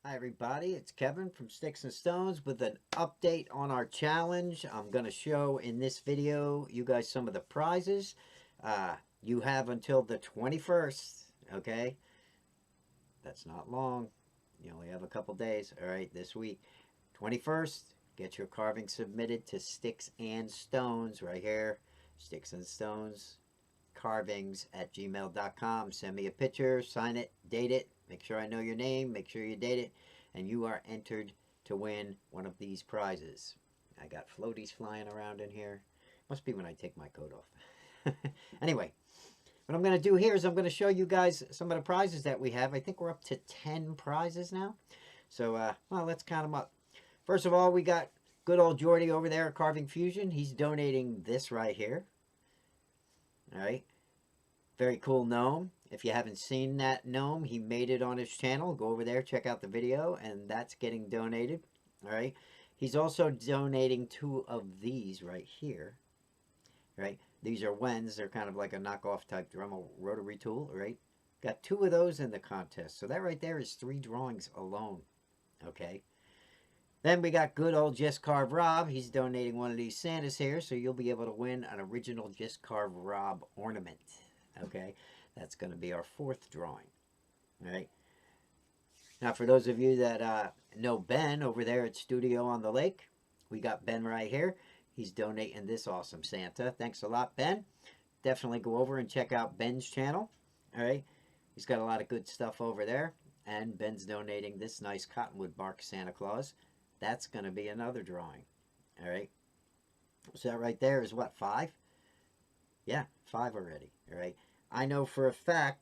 Hi everybody, it's Kevin from Sticks and Stones with an update on our challenge. I'm going to show in this video you guys some of the prizes. You have until the 21st, okay? That's not long. You only have a couple days, all right, this week. 21st, get your carving submitted to Sticks and Stones right here. Sticks and Stones carvings at gmail.com. Send me a picture, sign it, date it, make sure I know your name, make sure you date it, and you are entered to win one of these prizes. I got floaties flying around in here. Must be when I take my coat off. Anyway, what I'm going to do here is I'm going to show you guys some of the prizes that we have. I think we're up to 10 prizes now. So, well, let's count them up. First of all, we got good old Jordy over there at Carving Fusion. He's donating this right here. All right. Very cool gnome. If you haven't seen that gnome, he made it on his channel. Go over there, check out the video, and that's getting donated. All right. He's also donating two of these right here. Right. These are Wens. They're kind of like a knockoff type Dremel rotary tool. Right. Got two of those in the contest. So that right there is 3 drawings alone. Okay. Then we got good old Just Carve Rob. He's donating one of these Santas here, so you'll be able to win an original Just Carve Rob ornament. Okay, that's going to be our 4th drawing. All right. Now, for those of you that know Ben over there at Studio on the Lake, we got Ben right here. He's donating this awesome Santa. Thanks a lot, Ben. Definitely go over and check out Ben's channel. All right. He's got a lot of good stuff over there. And Ben's donating this nice cottonwood bark Santa Claus. That's going to be another drawing. All right. So that right there is what, 5? Yeah, 5 already. All right. I know for a fact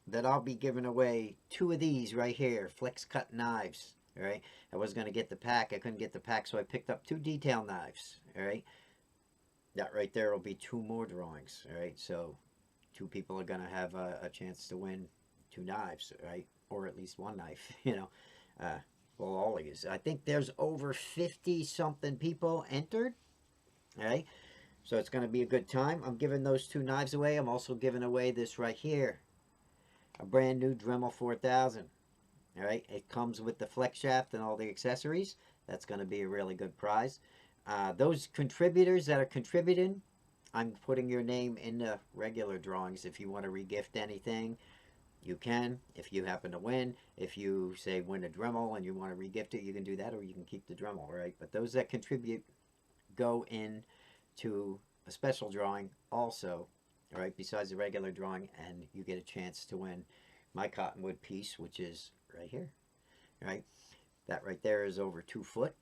that I'll be giving away 2 of these right here, flex cut knives. All right. I was going to get the pack. I couldn't get the pack, so I picked up 2 detail knives. All right. That right there will be 2 more drawings. All right. So 2 people are going to have a chance to win 2 knives, right? Or at least 1 knife, you know. Well, all of these. I think there's over 50 something people entered. All right. So it's going to be a good time. I'm giving those 2 knives away. I'm also giving away this right here. A brand new Dremel 4000. All right. It comes with the flex shaft and all the accessories. That's going to be a really good prize. Those contributors that are contributing, I'm putting your name in the regular drawings. If you want to regift anything, you can. If you happen to win, if you say win a Dremel and you want to regift it, you can do that, or you can keep the Dremel, right? But those that contribute go in to a special drawing also, all right, besides the regular drawing, and you get a chance to win my cottonwood piece, which is right here. All right, that right there is over 2 foot.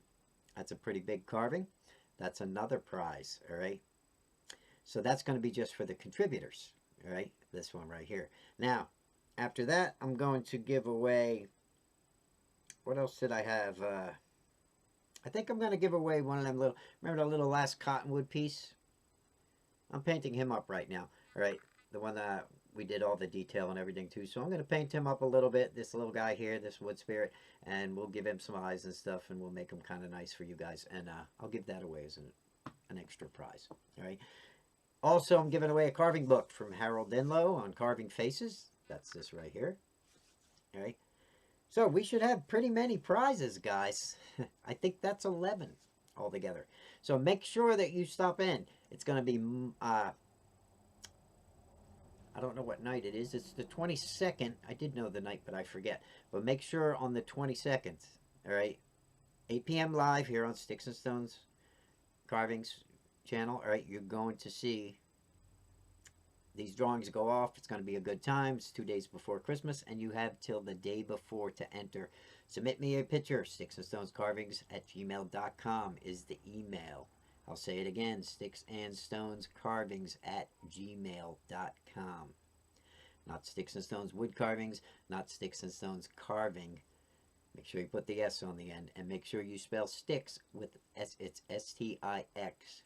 That's a pretty big carving. That's another prize. All right, so that's going to be just for the contributors. All right, this one right here. Now, after that, I'm going to give away, what else did I have? I think I'm going to give away one of them little, remember the little last cottonwood piece? I'm painting him up right now. All right, the one that we did all the detail and everything too. So I'm going to paint him up a little bit, this little guy here, this wood spirit, and we'll give him some eyes and stuff, and we'll make him kind of nice for you guys. And I'll give that away as an extra prize. All right. Also, I'm giving away a carving book from Harold Denlow on carving faces. That's this right here. All right. So we should have pretty many prizes, guys. I think that's 11 altogether. So make sure that you stop in. It's going to be, I don't know what night it is. It's the 22nd. I did know the night, but I forget. But make sure on the 22nd, all right, 8 p.m. live here on Sticks and Stones Carvings channel. All right, you're going to see these drawings go off. It's going to be a good time. It's 2 days before Christmas, and you have till the day before to enter. Submit me a picture. Stixandstonescarvings at gmail.com is the email. I'll say it again. Stixandstonescarvings at gmail.com. Not Sticks and Stones wood carvings. Not Sticks and Stones carving. Make sure you put the S on the end, and make sure you spell sticks with S. It's S-T-I-X.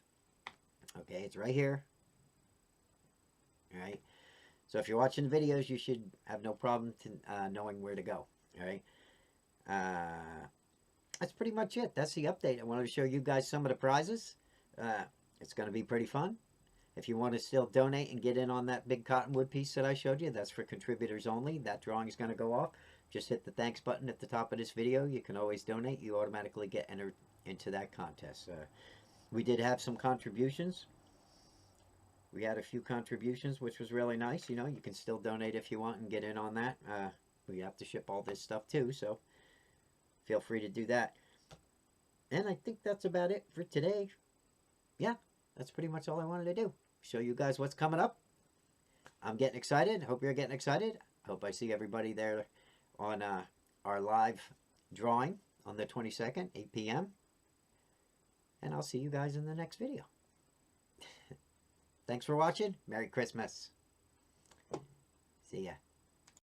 Okay, it's right here. All right. So if you're watching the videos, you should have no problem knowing where to go. All right. That's pretty much it. That's the update. I wanted to show you guys some of the prizes. It's going to be pretty fun. If you want to still donate and get in on that big cottonwood piece that I showed you, that's for contributors only. That drawing is going to go off. just hit the thanks button at the top of this video. You can always donate. You automatically get entered into that contest. We did have some contributions. We had a few contributions, which was really nice. You know, you can still donate if you want and get in on that. We have to ship all this stuff too, so feel free to do that. And I think that's about it for today. Yeah, that's pretty much all I wanted to do. Show you guys what's coming up. I'm getting excited. Hope you're getting excited. Hope I see everybody there on our live drawing on the 22nd, 8 p.m. And I'll see you guys in the next video. Thanks for watching. Merry Christmas. See ya.